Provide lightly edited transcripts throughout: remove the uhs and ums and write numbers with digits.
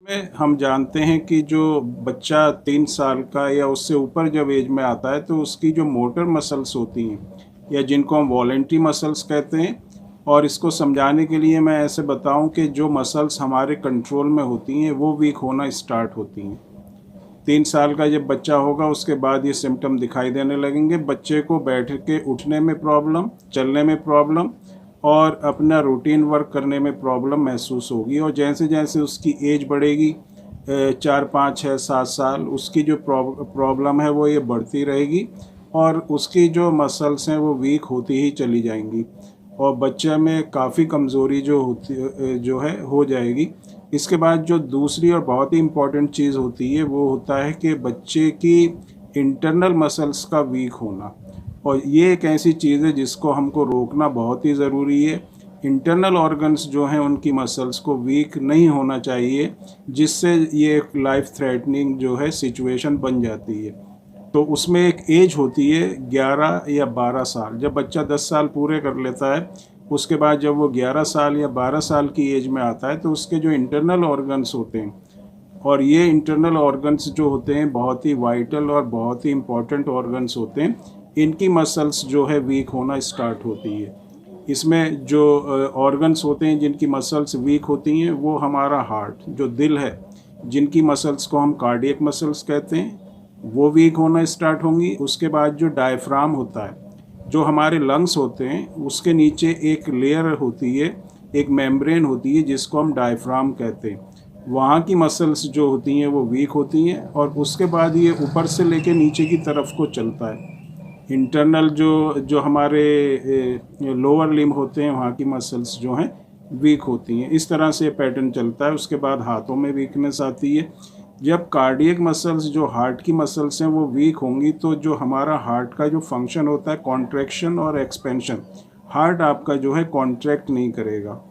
में हम जानते हैं कि जो बच्चा 3 साल का या उससे ऊपर जब एज में आता है तो उसकी जो मोटर मसल्स होती हैं या जिनको हम वॉलेंट्री मसल्स कहते हैं, और इसको समझाने के लिए मैं ऐसे बताऊं कि जो मसल्स हमारे कंट्रोल में होती हैं वो वीक होना स्टार्ट होती हैं। 3 साल का जब बच्चा होगा उसके बाद ये सिम्टम दिखाई देने लगेंगे। बच्चे को बैठ के उठने में प्रॉब्लम, चलने में प्रॉब्लम और अपना रूटीन वर्क करने में प्रॉब्लम महसूस होगी। और जैसे जैसे उसकी एज बढ़ेगी, 4, 5, 6, 7 साल, उसकी जो प्रॉब्लम है वो ये बढ़ती रहेगी और उसकी जो मसल्स हैं वो वीक होती ही चली जाएंगी और बच्चे में काफ़ी कमज़ोरी जो है हो जाएगी। इसके बाद जो दूसरी और बहुत ही इम्पॉर्टेंट चीज़ होती है वो होता है कि बच्चे की इंटरनल मसल्स का वीक होना, और ये एक ऐसी चीज़ है जिसको हमको रोकना बहुत ही ज़रूरी है। इंटरनल ऑर्गन्स जो हैं उनकी मसल्स को वीक नहीं होना चाहिए, जिससे ये एक लाइफ थ्रेटनिंग जो है सिचुएशन बन जाती है। तो उसमें एक एज होती है 11 या 12 साल। जब बच्चा 10 साल पूरे कर लेता है उसके बाद जब वो 11 साल या 12 साल की एज में आता है तो उसके जो इंटरनल ऑर्गन्स होते हैं, और ये इंटरनल ऑर्गन्स जो होते हैं बहुत ही वाइटल और बहुत ही इम्पॉर्टेंट ऑर्गन्स होते हैं, इनकी मसल्स जो है वीक होना स्टार्ट होती है। इसमें जो ऑर्गन्स होते हैं जिनकी मसल्स वीक होती हैं वो हमारा हार्ट, जो दिल है, जिनकी मसल्स को हम कार्डियक मसल्स कहते हैं, वो वीक होना स्टार्ट होंगी। उसके बाद जो डायफ्राम होता है, जो हमारे लंग्स होते हैं, उसके नीचे एक लेयर होती है, एक मेम्ब्रेन होती है जिसको हम डायफ्राम कहते हैं, वहाँ की मसल्स जो होती हैं वो वीक होती हैं और उसके बाद ये ऊपर से लेके नीचे की तरफ को चलता है। इंटरनल जो जो हमारे लोअर लिम्ब होते हैं वहाँ की मसल्स जो हैं वीक होती हैं। इस तरह से पैटर्न चलता है। उसके बाद हाथों में वीकनेस आती है। जब कार्डियक मसल्स, जो हार्ट की मसल्स हैं, वो वीक होंगी तो जो हमारा हार्ट का जो फंक्शन होता है, कॉन्ट्रैक्शन और एक्सपेंशन, हार्ट आपका जो है कॉन्ट्रैक्ट नहीं करेगा,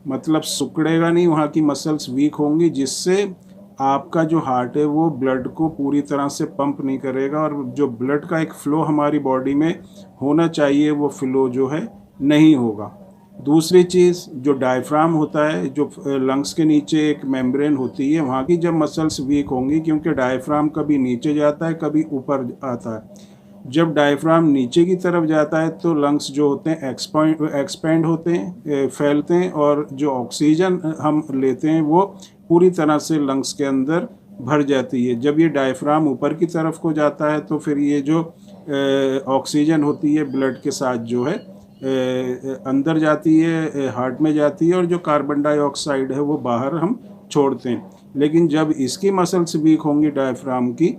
मतलब सिकुड़ेगा नहीं, वहाँ की मसल्स वीक होंगी, जिससे आपका जो हार्ट है वो ब्लड को पूरी तरह से पंप नहीं करेगा और जो ब्लड का एक फ़्लो हमारी बॉडी में होना चाहिए वो फ़्लो जो है नहीं होगा। दूसरी चीज़, जो डायफ्राम होता है, जो लंग्स के नीचे एक मेम्ब्रेन होती है, वहाँ की जब मसल्स वीक होंगी, क्योंकि डायफ्राम कभी नीचे जाता है कभी ऊपर आता है। जब डायफ्राम नीचे की तरफ जाता है तो लंग्स जो होते हैं एक्सपेंड होते हैं, फैलते हैं, और जो ऑक्सीजन हम लेते हैं वो पूरी तरह से लंग्स के अंदर भर जाती है। जब ये डायफ्राम ऊपर की तरफ को जाता है तो फिर ये जो ऑक्सीजन होती है ब्लड के साथ जो है अंदर जाती है, हार्ट में जाती है, और जो कार्बन डाइऑक्साइड है वो बाहर हम छोड़ते हैं। लेकिन जब इसकी मसल्स वीक होंगी डायफ्राम की,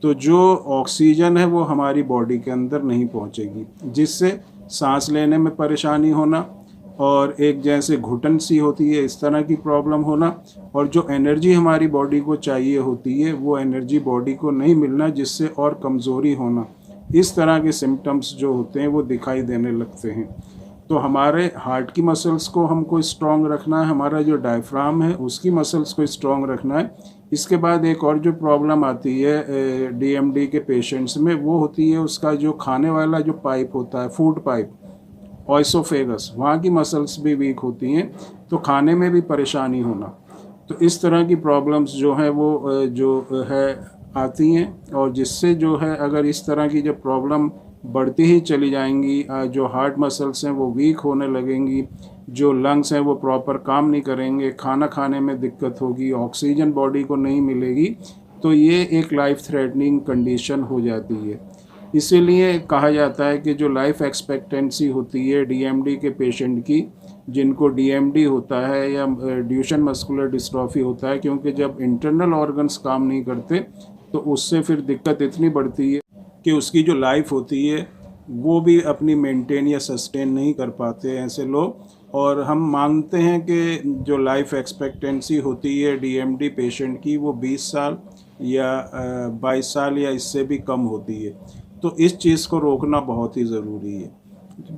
तो जो ऑक्सीजन है वो हमारी बॉडी के अंदर नहीं पहुंचेगी, जिससे सांस लेने में परेशानी होना और एक जैसे घुटन सी होती है इस तरह की प्रॉब्लम होना, और जो एनर्जी हमारी बॉडी को चाहिए होती है वो एनर्जी बॉडी को नहीं मिलना, जिससे और कमज़ोरी होना, इस तरह के सिम्टम्स जो होते हैं वो दिखाई देने लगते हैं। तो हमारे हार्ट की मसल्स को हमको स्ट्रॉन्ग रखना है, हमारा जो डायफ्राम है उसकी मसल्स को स्ट्रॉन्ग रखना है। इसके बाद एक और जो प्रॉब्लम आती है डीएमडी के पेशेंट्स में, वो होती है उसका जो खाने वाला जो पाइप होता है, फूड पाइप, ऑइसोफेगस, वहाँ की मसल्स भी वीक होती हैं, तो खाने में भी परेशानी होना। तो इस तरह की प्रॉब्लम्स जो हैं वो जो है आती हैं, और जिससे जो है अगर इस तरह की जब प्रॉब्लम बढ़ती ही चली जाएंगी, जो हार्ट मसल्स हैं वो वीक होने लगेंगी, जो लंग्स हैं वो प्रॉपर काम नहीं करेंगे, खाना खाने में दिक्कत होगी, ऑक्सीजन बॉडी को नहीं मिलेगी, तो ये एक लाइफ थ्रेटनिंग कंडीशन हो जाती है। इसीलिए कहा जाता है कि जो लाइफ एक्सपेक्टेंसी होती है डीएमडी के पेशेंट की, जिनको डीएमडी होता है या ड्यूशेन मस्कुलर डिस्ट्रॉफी होता है, क्योंकि जब इंटरनल ऑर्गन्स काम नहीं करते तो उससे फिर दिक्कत इतनी बढ़ती है कि उसकी जो लाइफ होती है वो भी अपनी मेंटेन या सस्टेन नहीं कर पाते ऐसे लोग। और हम मानते हैं कि जो लाइफ एक्सपेक्टेंसी होती है डीएमडी पेशेंट की वो 20 साल या 22 साल या इससे भी कम होती है। तो इस चीज़ को रोकना बहुत ही ज़रूरी है।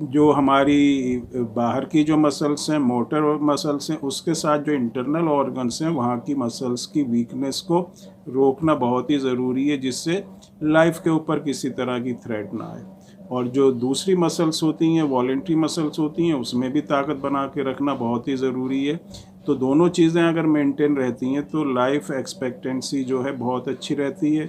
जो हमारी बाहर की जो मसल्स हैं, मोटर मसल्स हैं, उसके साथ जो इंटरनल ऑर्गन्स हैं वहाँ की मसल्स की वीकनेस को रोकना बहुत ही ज़रूरी है, जिससे लाइफ के ऊपर किसी तरह की थ्रेट ना आए। और जो दूसरी मसल्स होती हैं, वॉलेंट्री मसल्स होती हैं, उसमें भी ताकत बना के रखना बहुत ही ज़रूरी है। तो दोनों चीज़ें अगर मेंटेन रहती हैं तो लाइफ एक्सपेक्टेंसी जो है बहुत अच्छी रहती है,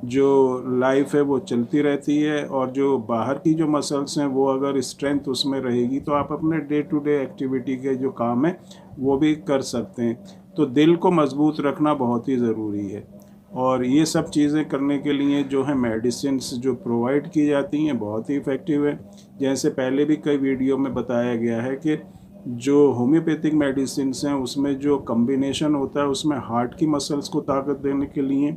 जो लाइफ है वो चलती रहती है, और जो बाहर की जो मसल्स हैं वो अगर स्ट्रेंथ उसमें रहेगी तो आप अपने डे टू डे एक्टिविटी के जो काम है वो भी कर सकते हैं। तो दिल को मजबूत रखना बहुत ही ज़रूरी है, और ये सब चीज़ें करने के लिए जो है मेडिसिन्स जो प्रोवाइड की जाती हैं बहुत ही इफ़ेक्टिव है। जैसे पहले भी कई वीडियो में बताया गया है कि जो होम्योपैथिक मेडिसिन्स हैं उसमें जो कम्बिनेशन होता है उसमें हार्ट की मसल्स को ताकत देने के लिए,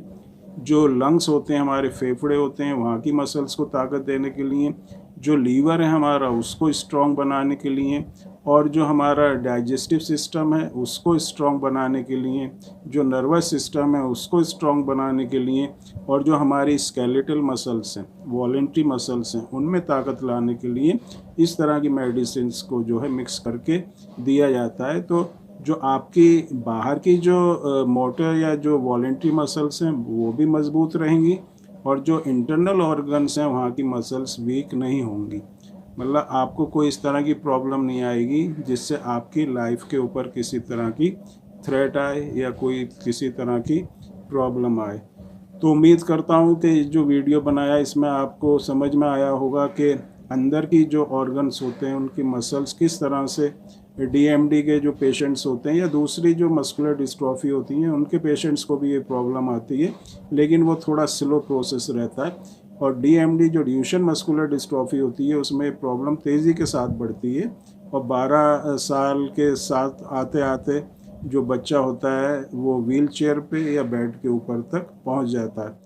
जो लंग्स होते हैं हमारे फेफड़े होते हैं वहाँ की मसल्स को ताकत देने के लिए, जो लीवर है हमारा उसको स्ट्रॉन्ग बनाने के लिए, और जो हमारा डाइजेस्टिव सिस्टम है उसको स्ट्रॉन्ग बनाने के लिए, जो नर्वस सिस्टम है उसको स्ट्रॉन्ग बनाने के लिए, और जो हमारी स्केलेटल मसल्स हैं, वॉलेंट्री मसल्स हैं, उनमें ताकत लाने के लिए इस तरह की मेडिसिन्स को जो है मिक्स करके दिया जाता है। तो जो आपकी बाहर की जो मोटर या जो वॉलेंट्री मसल्स हैं वो भी मजबूत रहेंगी, और जो इंटरनल ऑर्गन्स हैं वहाँ की मसल्स वीक नहीं होंगी। मतलब आपको कोई इस तरह की प्रॉब्लम नहीं आएगी जिससे आपकी लाइफ के ऊपर किसी तरह की थ्रेट आए या कोई किसी तरह की प्रॉब्लम आए। तो उम्मीद करता हूँ कि जो वीडियो बनाया इसमें आपको समझ में आया होगा कि अंदर की जो ऑर्गन्स होते हैं उनकी मसल्स किस तरह से डीएमडी के जो पेशेंट्स होते हैं या दूसरी जो मस्कुलर डिस्ट्रॉफी होती हैं उनके पेशेंट्स को भी ये प्रॉब्लम आती है, लेकिन वो थोड़ा स्लो प्रोसेस रहता है। और डीएमडी जो ड्यूशेन मस्कुलर डिस्ट्रॉफी होती है उसमें प्रॉब्लम तेज़ी के साथ बढ़ती है, और 12 साल के साथ आते आते जो बच्चा होता है वो व्हील चेयर पे या बेड के ऊपर तक पहुंच जाता है।